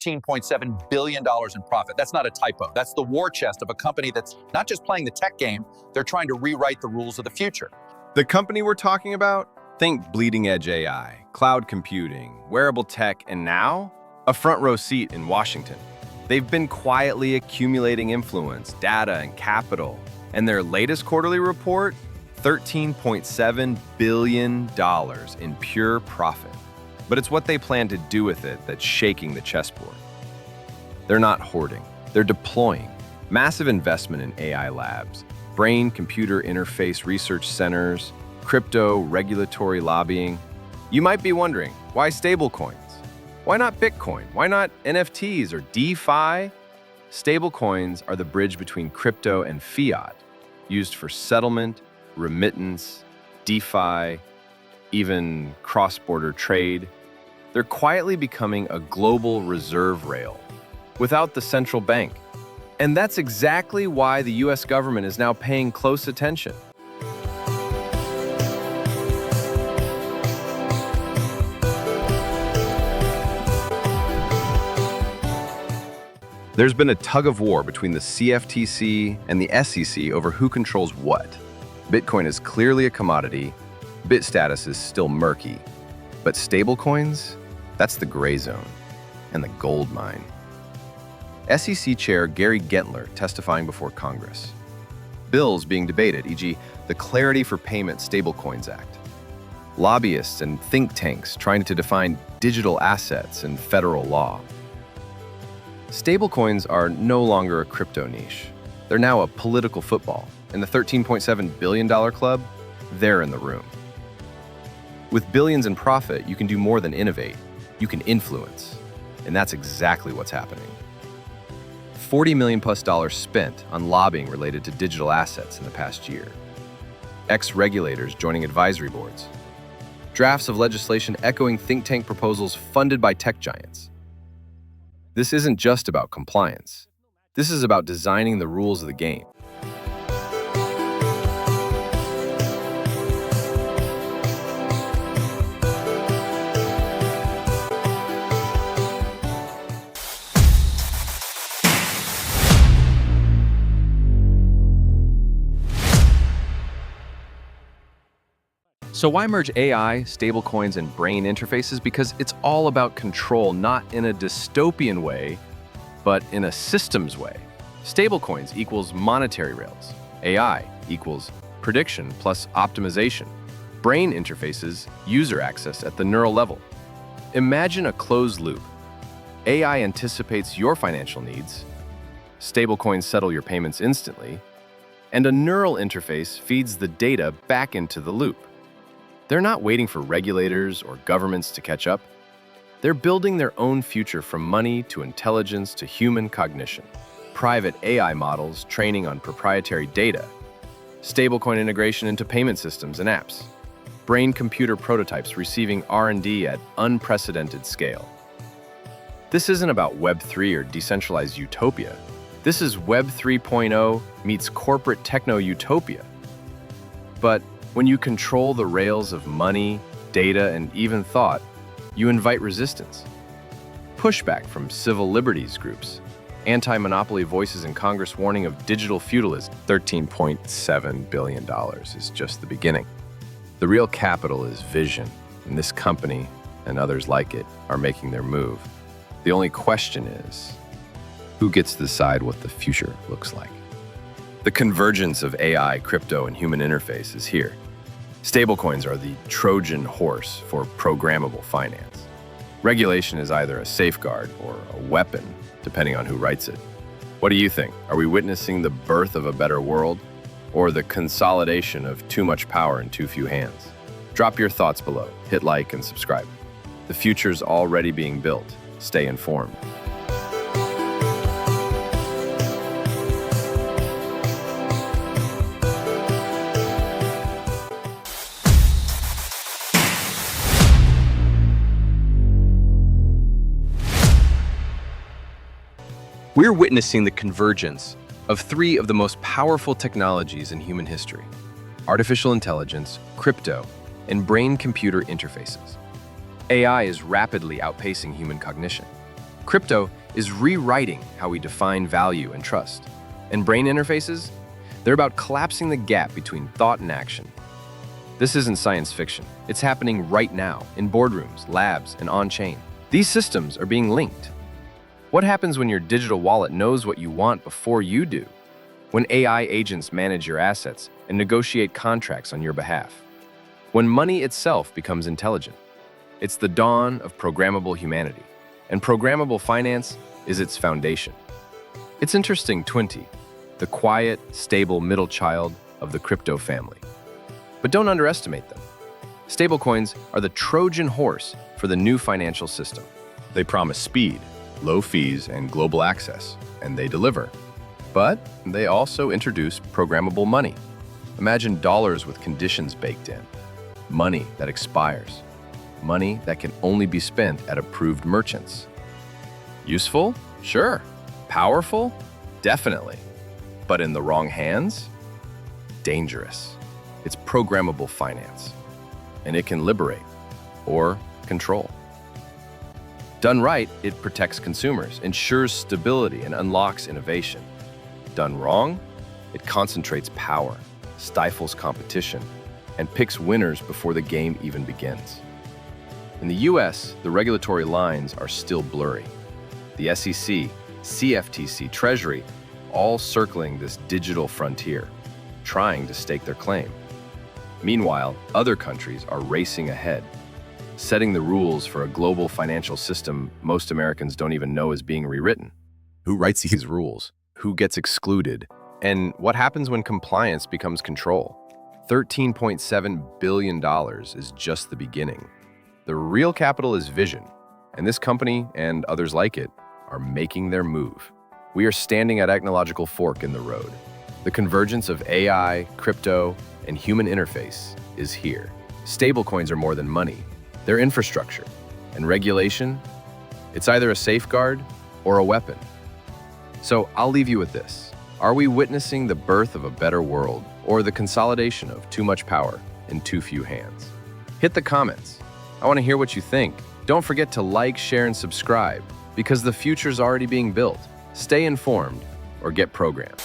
$13.7 billion in profit. That's not a typo. That's the war chest of a company that's not just playing the tech game, they're trying to rewrite the rules of the future. The company we're talking about? Think bleeding-edge AI, cloud computing, wearable tech, and now, a front-row seat in Washington. They've been quietly accumulating influence, data, and capital, and their latest quarterly report, $13.7 billion in pure profit. But it's what they plan to do with it that's shaking the chessboard. They're not hoarding, they're deploying. Massive investment in AI labs, brain-computer interface research centers, crypto regulatory lobbying. You might be wondering, why stablecoins? Why not Bitcoin? Why not NFTs or DeFi? Stablecoins are the bridge between crypto and fiat, used for settlement, remittance, DeFi, even cross-border trade. They're quietly becoming a global reserve rail without the central bank. And that's exactly why the US government is now paying close attention. There's been a tug-of-war between the CFTC and the SEC over who controls what. Bitcoin is clearly a commodity, bit status is still murky, but stablecoins, that's the gray zone and the gold mine. SEC Chair Gary Gensler testifying before Congress. Bills being debated, e.g. the Clarity for Payment Stablecoins Act. Lobbyists and think tanks trying to define digital assets in federal law. Stablecoins are no longer a crypto niche. They're now a political football. In the $13.7 billion club, they're in the room. With billions in profit, you can do more than innovate. You can influence. And that's exactly what's happening. $40 million plus spent on lobbying related to digital assets in the past year. Ex-regulators joining advisory boards. Drafts of legislation echoing think tank proposals funded by tech giants. This isn't just about compliance. This is about designing the rules of the game. So why merge AI, stablecoins, and brain interfaces? Because it's all about control, not in a dystopian way, but in a systems way. Stablecoins equals monetary rails. AI equals prediction plus optimization. Brain interfaces, user access at the neural level. Imagine a closed loop. AI anticipates your financial needs, stablecoins settle your payments instantly, and a neural interface feeds the data back into the loop. They're not waiting for regulators or governments to catch up. They're building their own future from money to intelligence to human cognition. Private AI models training on proprietary data. Stablecoin integration into payment systems and apps. Brain-computer prototypes receiving R&D at unprecedented scale. This isn't about Web3 or decentralized utopia. This is Web 3.0 meets corporate techno-utopia. But when you control the rails of money, data, and even thought, you invite resistance. Pushback from civil liberties groups, anti-monopoly voices in Congress warning of digital feudalism. $13.7 billion is just the beginning. The real capital is vision, and this company and others like it are making their move. The only question is, who gets to decide what the future looks like? The convergence of AI, crypto, and human interface is here. Stablecoins are the Trojan horse for programmable finance. Regulation is either a safeguard or a weapon, depending on who writes it. What do you think? Are we witnessing the birth of a better world or the consolidation of too much power in too few hands? Drop your thoughts below, hit like and subscribe. The future's already being built. Stay informed. We're witnessing the convergence of three of the most powerful technologies in human history: artificial intelligence, crypto, and brain-computer interfaces. AI is rapidly outpacing human cognition. Crypto is rewriting how we define value and trust. And brain interfaces? They're about collapsing the gap between thought and action. This isn't science fiction. It's happening right now in boardrooms, labs, and on-chain. These systems are being linked. What happens when your digital wallet knows what you want before you do? When AI agents manage your assets and negotiate contracts on your behalf? When money itself becomes intelligent? It's the dawn of programmable humanity, and programmable finance is its foundation. It's interesting, the quiet, stable middle child of the crypto family. But don't underestimate them. Stablecoins are the Trojan horse for the new financial system. They promise speed, low fees, and global access, and they deliver. But they also introduce programmable money. Imagine dollars with conditions baked in. Money that expires. Money that can only be spent at approved merchants. Useful? Sure. Powerful? Definitely. But in the wrong hands? Dangerous. It's programmable finance, and it can liberate or control. Done right, it protects consumers, ensures stability, and unlocks innovation. Done wrong, it concentrates power, stifles competition, and picks winners before the game even begins. In the US, the regulatory lines are still blurry. The SEC, CFTC, Treasury, all circling this digital frontier, trying to stake their claim. Meanwhile, other countries are racing ahead, setting the rules for a global financial system most Americans don't even know is being rewritten. Who writes these rules? Who gets excluded? And what happens when compliance becomes control? $13.7 billion is just the beginning. The real capital is vision, and this company and others like it are making their move. We are standing at a technological fork in the road. The convergence of AI, crypto, and human interface is here. Stablecoins are more than money. They're infrastructure. And regulation, it's either a safeguard or a weapon. So I'll leave you with this. Are we witnessing the birth of a better world or the consolidation of too much power in too few hands? Hit the comments. I want to hear what you think. Don't forget to like, share, and subscribe because the future's already being built. Stay informed or get programmed.